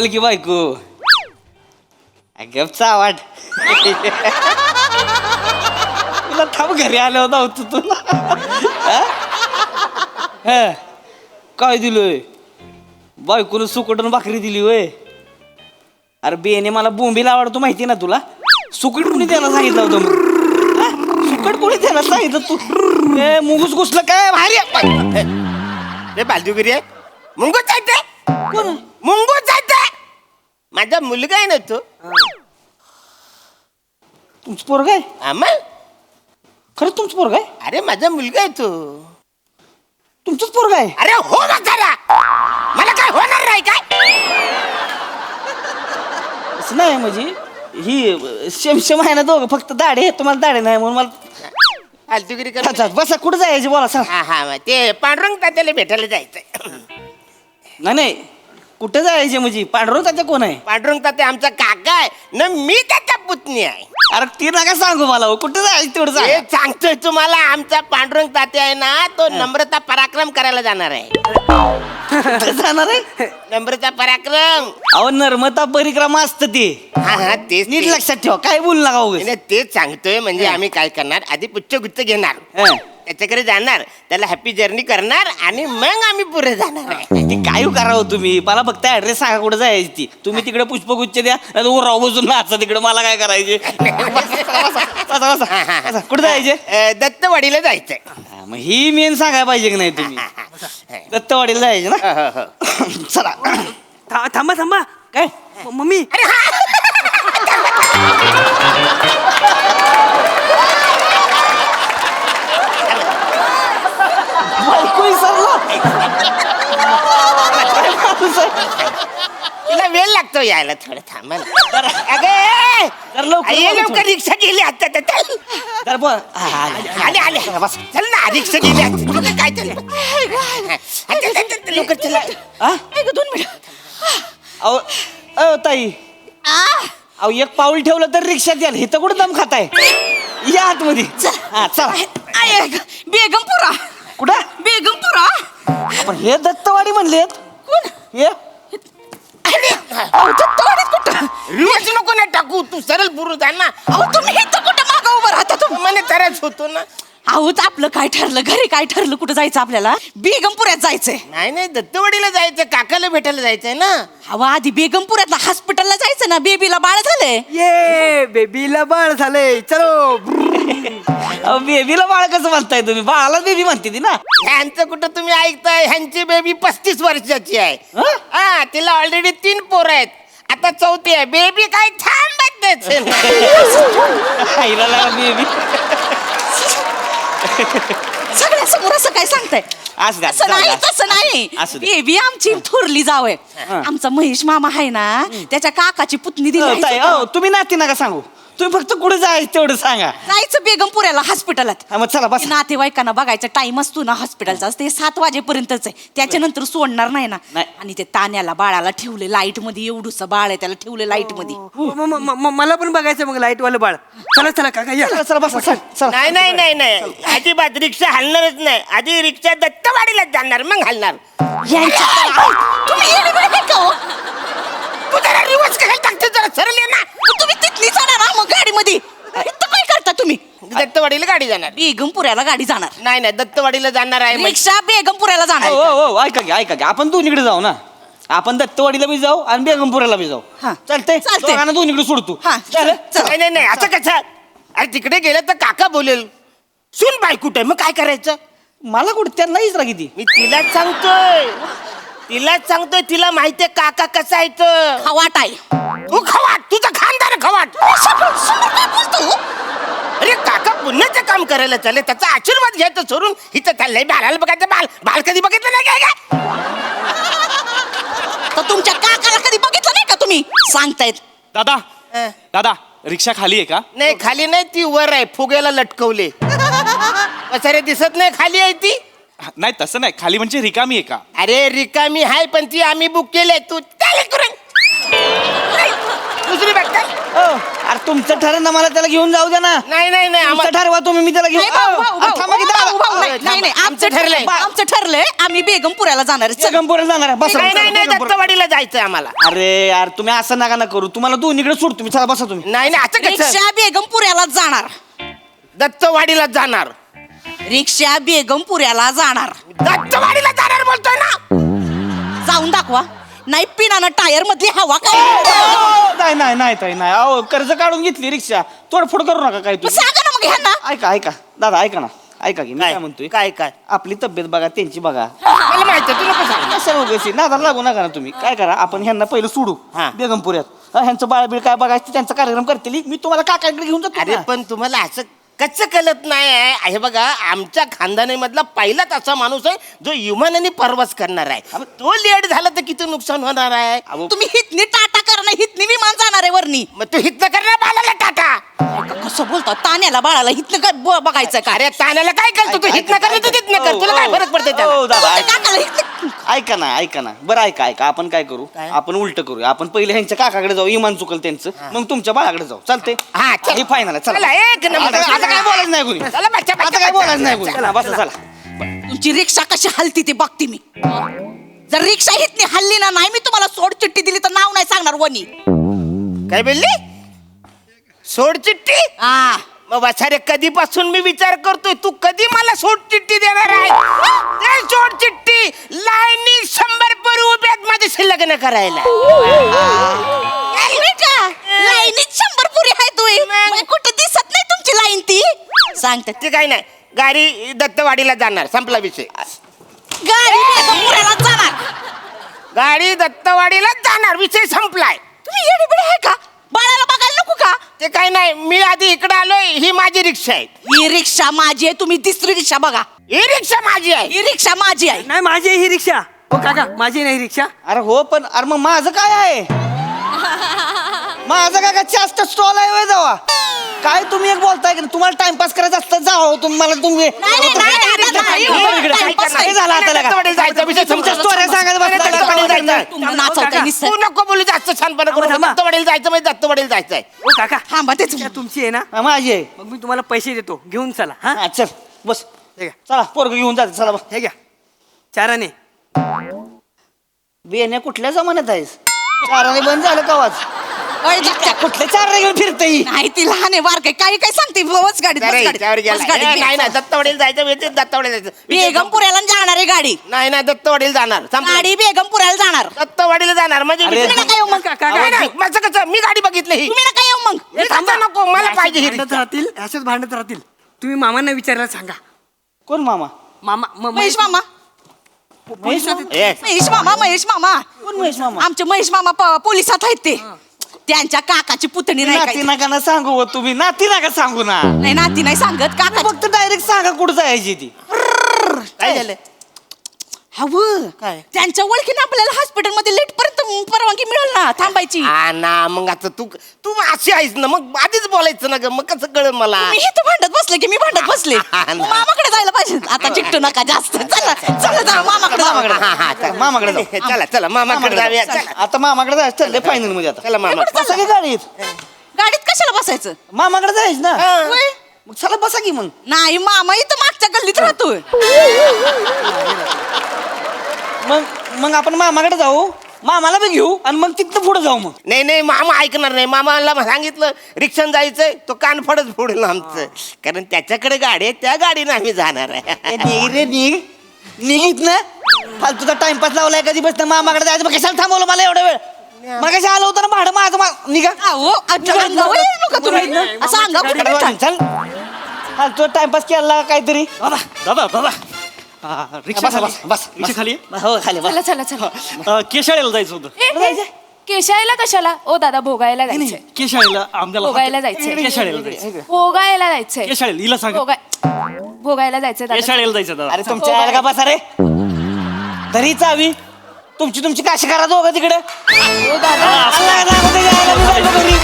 बोल की बायको. गपचा वाट तुला थांब घरी आलो होता तुला. काय दिलोय बायकोनं सुकटून भाकरी दिली होय. अरे बेने मला बोंबीला आवडतो माहिती ना तुला. सुकट कोणी त्याला सांगितलं होतं मग. सुकट कोणी त्याला सांगितलं तू मुंगूस घुसलं काय भारी बाजूगिरी आहे. मुंगूस जायचं कोण मुंगूस जायचं. माझा मुलगा आहे ना तो. तुमचं पोरग आहे आम्हा खरंच तुमचं पोरग आहे. अरे माझा मुलगा आहे तो. तुमचंच पोरग आहे. अरे हो म्हातारा मला काय होणार नाही काय. असं नाही म्हणजे ही शेम आहे ना दोघं फक्त दाढी आहे तुम्हाला दाढी नाही म्हणून मला फालतूगिरी कर. बसा कुठं जायचे बोला सांग. हा हा ते पांडुरंग तात्याला भेटायला जायचंय. नाही कुठं जायचे म्हणजे पांडुरंग तात्या कोण आहे. पांडुरंग तात्या आमचा काका आहे ना. मी त्याच्या पुतणी आहे. अरे ती नका सांगू मला कुठं जायचं तेवढं हे सांग. सांगतोय तुम्हाला. आमचा पांडुरंग तात्या आहे ना तो नम्रता पराक्रम करायला जाणार आहे. कुठं जाणार आहे. नम्रता पराक्रम. अहो नर्मदा परिक्रमा असतं ते. हा हा तेच नीट ते. लक्षात ठेवा काय बोलू नका उगाच. नाही, तेच सांगतोय. म्हणजे आम्ही काय करणार आधी पुच्छ घेणार हं. त्याच्याकडे जाणार त्याला हॅपी जर्नी करणार आणि मग आम्ही पुढे जाणार आहे. ती काय करावं तुम्ही मला फक्त ऍड्रेस सांगा कुठं जायची ती. तुम्ही तिकडे पुष्पगुच्छ द्या नाही राव बसून नाचा तिकडे मला काय करायचे. कुठं जायचे. दत्तवाडीला जायचंय. मग ही मेन सांगायला पाहिजे की नाही तुम्ही. दत्तवाडीला जायचे ना. चला थांबा काय मम्मी. तिला वेळ लागतो यायला थोडं थांबा लवकर रिक्षा गेली आता. आले चल ना रिक्षा गेली आता. काय चाललं लवकर चला. 2 मिनिट. अहो ताई अहो एक पाऊल ठेवलं तर रिक्षात याल. इथं कुठं दम खाताय. या आतमध्ये. हा चला. बेगमपुरा. कुठं बेगमपुरा. आपण हे दत्तवाडी म्हणलेत. कोण हे दत्तवाडीत कुठं. रिवर्स नको ना टाकू. तू सरळ पुरू जा ना. अहो तुम्ही इथं कुठं मागं उभं राहता तुम्ही. मला तरच होतो ना. अहो आपलं काय ठरलं घरी काय ठरलं कुठं जायचं आपल्याला. बेगमपुऱ्यात जायचंय. नाही दत्तवाडीला जायचं. काकाला भेटायला जायचंय ना. अहो आधी बेगमपुऱ्यातला हॉस्पिटलला जायचं ना. बेबीला बाळ झालंय. ये बेबीला बाळ झालंय. चलो. बेबीला बाळ कसं म्हणताय तुम्ही. बाळाला बेबी म्हणते ती ना. ह्यांचं कुठं तुम्ही ऐकताय. ह्यांची बेबी 35 वर्षाची आहे. हं? हा तिला ऑलरेडी 3 पोरं आहेत. आता 4थी आहे. बेबी काय थांबत बेबी सगळ्या समोर असं काय सांगताय. असं नाही तसं नाही. बेबी आमची थोरली जावय. आमचा महेश मामा आहे ना त्याच्या काकाची पुतणी दिली. तुम्ही नाती नका सांगू. तुम्ही फक्त कुठे जायचं तेवढं सांगा. जायचं बेगमपुऱ्याला हॉस्पिटलात. मग चला बस. नातेवाईकांना बघायचा टाइम असतो ना हॉस्पिटलचा. ते 7 वाजेपर्यंतच आहे. त्याच्यानंतर सोडणार नाही ना. आणि ते तान्याला बाळाला ठेवले लाईट मध्ये. एवढूस बाळ आहे त्याला ठेवले लाईट मध्ये. मला पण बघायचं मग लाईट वालं बाळ. चला काका या. चला बस. नाही अजिबात रिक्षा हलणारच नाही. आधी रिक्षा दत्तवाडीला जाणार मग हलणार. तुम्ही येडे का हो? तू जरा रिवर्स करायला टाकते. जरा सरळ ये ना. तुम्ही तिथली जाणार मग गाडीमध्ये. इथं काय करता तुम्ही. दत्तवाडीला गाडी जाणार. बेगमपुऱ्याला गाडी जाणार. नाही दत्तवाडीला जाणार आहे. रिक्षा बेगमपुऱ्याला जाणार. हो ऐका की आपण दोन्हीकडे जाऊ ना. आपण दत्तवाडीला बी जाऊ आणि बेगमपुऱ्याला बी जाऊ. चालतंय. दोन्हीकडे सोडतो. नाही असं कसं. अरे तिकडे गेलं तर काका बोलेल. सुन बाई कुठे मग काय करायचं. मला कुठे त्यांनाहीच ना किती. मी तिलाच सांगतोय. तिला माहितीये काका कसा आहे तो. खवाट आहे. तू खवाट. तुझं खानदार खवाट. अरे काका पुण्याचं काम करायला चालले. त्याचा आशीर्वाद घ्यायचं सोडून हिचं चाललंय बाळाला बघायचं. बाल कधी बघितलं नाही काय. तर तुमच्या काकाला कधी बघितलं नाही का तुम्ही सांगतायत. दादा रिक्षा खाली आहे का. नाही खाली नाही ती वर आहे. फुग्याला लटकवले. सारे दिसत नाही खाली आहे ती. नाही तसं नाही. खाली म्हणजे रिकामी आहे का. अरे रिकामी आहे पण ती आम्ही बुक केली. तू दुसरी बघता. अरे तुमचं ठरलं ना मला त्याला घेऊन जाऊ द्या ना. नाही आम्हाला ठरवा तुम्ही. मी त्याला घेऊन. नाही नाही आमचं ठरलंय. आमचं ठरलंय आम्ही बेगमपुऱ्याला जाणार आहे. चल. बेगमपुऱ्याला जाणार आहे बसा नाही नाही नाही बेगमपुऱ्याला. दत्तवाडीला जायचंय आम्हाला. अरे यार तुम्ही असं नका ना करू तुम्हाला दोन्हीकडे सोड तुम्ही चला बसा तुम्ही नाही नाही असं कसं रिक्षा बेगमपुऱ्याला जाणार. दत्तवाडीला जाणार. रिक्षा बेगमपुऱ्याला जाणार. दत्तवाडीला जाणार बोलतोय ना. जाऊन दाखवा. नाही पिनानं टायर मधली हवा काय नाही नाही नाही ताई नाही अहो कर्ज काढून घेतली रिक्षा तोडफोड करू नका काय मग तुम्ही सांगा ना मग ह्यांना. ऐका ऐका दादा ऐका ना ऐका की मी काय म्हणतोय काय काय आपली तब्येत बघा त्यांची बघा मला माहिती आहे, तू नको सांग. सर्व गोष्टी नादाला लागू नका ना तुम्ही काय करा आपण ह्यांना पहिलं सोडू हा. बेगमपुऱ्यात ह्यांचं बाळबीळ काय बघायचं त्यांचा कार्यक्रम करतील मी तुम्हाला काकाकडे घेऊन जातो अरे ना. पण तुम्हाला असं कच्च कळत नाही आहे. हे बघा आमच्या खानदानीमधला पहिलाच असा माणूस आहे जो विमानाने प्रवास करणार आहे. तो लेट झाला तर किती नुकसान होणार आहे. तुम्ही हितनी टाटा करा हितनी विमान जाणार आहे वरनी. मग तू हितनं करणार बाळाला टाटा. कसं बोलतो तान्याला बाळाला हितनं काय बघायचं का. अरे ताण्याला काय करतो तू हितनं कर तू तिथनं कर तुला काय फरक पडते त्याला? हो, दादा, ऐका. काकाला हितनं ऐका ना बरं ऐका आपण काय करू आपण उलट करूया आपण पहिले ह्यांच्या काकाकडे जाऊ इमान चुकल त्यांचं मग तुमच्या बाळाकडे जाऊ चालते हा, चल. ही फायनल आहे चला, चला एक नंबर. आता काय बोलायचं नाही कुणी चला, बच्चा, आता बच्चा, काय बच्चा. बोलायचं नाही कुणी चला बसा चला तुमची रिक्षा कशी हलती ते बघते मी. जर रिक्षा हितनी हल्ली ना नाही मी तुम्हाला सोड चिठ्ठी दिली तर नाव नाही सांगणार वनी. काय बोलली सोड चिठ्ठी. हा मग वाचारे कधीपासून मी विचार करतोय तू कधी मला सोड चिठ्ठी देणार आहे. ते सोड चिठ्ठी लाईनी 100 उभ्यात माझ्याशी लग्न करायला. अरे का लाईनीत 100 पुरी आहे तुम्ही मग कुठं दिसत नाही तुमची लाईन ती सांगते. ते काही नाही गाडी दत्तवाडीला जाणार संपला विषय. गाडी बेगमपुऱ्याला जाणार. गाडी दत्तवाडीला जाणार विषय संपलाय. तुम्ही येडीबिडी आहे का बाळाला बघायला नको का. ते काही नाही मी आधी इकडे आलोय ही माझी रिक्षा आहे. ही रिक्षा माझी आहे तुम्ही दुसरी रिक्षा बघा. ही रिक्षा माझी आहे. ही रिक्षा माझी आहे. नाही माझी आहे ही रिक्षा हो काका माझी नाही रिक्षा. अरे हो पण अरे मग माझं काय आहे माझं काय का जास्त स्टॉल आहे वय जावा काय तुम्ही एक बोलताय की तुम्हाला टाइमपास करायचं असतं जाओ तुम्हाला तुम्ही काय झालं आता लगा? दत्तवाडीला जायचं विषय तुमच्या संपला. स्टोऱ्या सांगत बसला दत्तवाडीला जायचं. तुम्ही नाचवताय नुसतं. तू नको बोलू जास्त छानपणा करू. थांबा. दत्तवाडीला जायचं म्हणजे दत्तवाडीला जायचंय. हो काका थांबा तेच रिक्षा तुमची आहे ना हा, माझी आहे मग मी तुम्हाला पैसे देतो घेऊन चला हा हा चल बस हे घ्या चला पोरग घेऊन जाते चला बस हे घ्या चाराने. बेण्या कुठल्या जमान्यात आहेस चाराने बंद झालं का आवाज कुठल्या चाराने घेऊन फिरतय नाही ती लहान आहे बारकाय काही काय सांगते बस गाडीत अरे, बस गाडीत, त्यावर गेला. बस गाडीत, ए, नाही बस. नाही दत्तवाडीला जायचं म्हणजे दत्तवाडीला जायचं. बेगमपुऱ्याला जाणार आहे गाडी. नाही नाही दत्तवाडीला जाणार संपलं. गाडी बेगमपुऱ्याला जाणार. दत्तवाडीला जाणार म्हणजे अरे, तुम्ही नका येऊ मग. नाही, नाही, माझं कसं मी गाडी बघितली ही. तुम्ही नका येऊ मग. मी कसं नको मला पाहिजे ही भांडत रिक्षा. राहतील असेच भांडत राहतील तुम्ही मामांना विचारायला सांगा. कोण मामा मामा महेश मामा महेश मामा? ए, महेश मामा कोण महेश मामा आमचे महेश मामा पोलिसात आहेत ते त्यांच्या काकाची पुतणी नाही नाती काय. नका ना सांगू हो तुम्ही नाती नका सांगू ना नाही नाती नाही सांगत काका फक्त डायरेक्ट सांगा कुठं जायची ती काय झालं हवं काय? त्यांच्या ओळखीने आपल्याला हॉस्पिटल मध्ये लेट पर्यंत परवानगी मिळेल ना थांबायची. हा ना मग आता तू तू अशी आहेस ना मग आधीच बोलायचं ना ग मग कसं कळलं मला. मी इथं भांडत बसले की मी भांडत बसले हा ना. मामाकडे जायला पाहिजे आता चिकटू नका जास्त चला चला जा मामाकडे जा हा, हा, चला. मामाकडे जाऊ. चला चला मामाकडे जाऊया चला. आता मामाकडे जायचं ठरलंय फायनल मध्ये आता चला मामा बसा की गाडीत गाडीत कशाला बसायचं. मामाकडे जायचं ना होय. मग चला बसा की मग नाही मामा इथं मागच्या गल्लीत राहतोय. मग मग आपण मामाकडे जाऊ मामाला बी घेऊ आणि मग तिथं पुढे जाऊ मग नाही नाही मामा ऐकणार नाही मामाला सांगितलं रिक्षान जायचंय तो कान फडच फोडेल आमचं कारण त्याच्याकडे गाडी आहे त्या गाडीनं आम्ही जाणार आहे. ए, निघ रे निघित ना फालतूचा टाइमपास लावलाय कधी बसतं मामाकडे जायचं मग कशाला थांबवलं मला एवढा वेळ मग कशा आलं होतं ना भाडं माझं निघा अहो अच्छा अंगावर येऊ नका तुम्ही असं अंगावर कुठे ठेवता? चल फालतू टाइमपास केला काहीतरी दादा दादा रिक्षा बसा, खाली बसा, बसा. रिक्षा खाली हो खाली बस चला चला चला केशाळेला जायचं होतं केशाळेला कशाला ओ दादा भोगायला जायचंय केशाळेला आम्हाला भोगायला जायचंय. केशाळेला जायचं भोगायला जायचंय केशाळेला हिला सांगा भोगायला जायचंय दादा. केशाळेला जायचं दादा अरे तुमच्या आयला का बसा रे तरी चावी तुमची काशी करा दोघं तिकडे ओ दादा घरी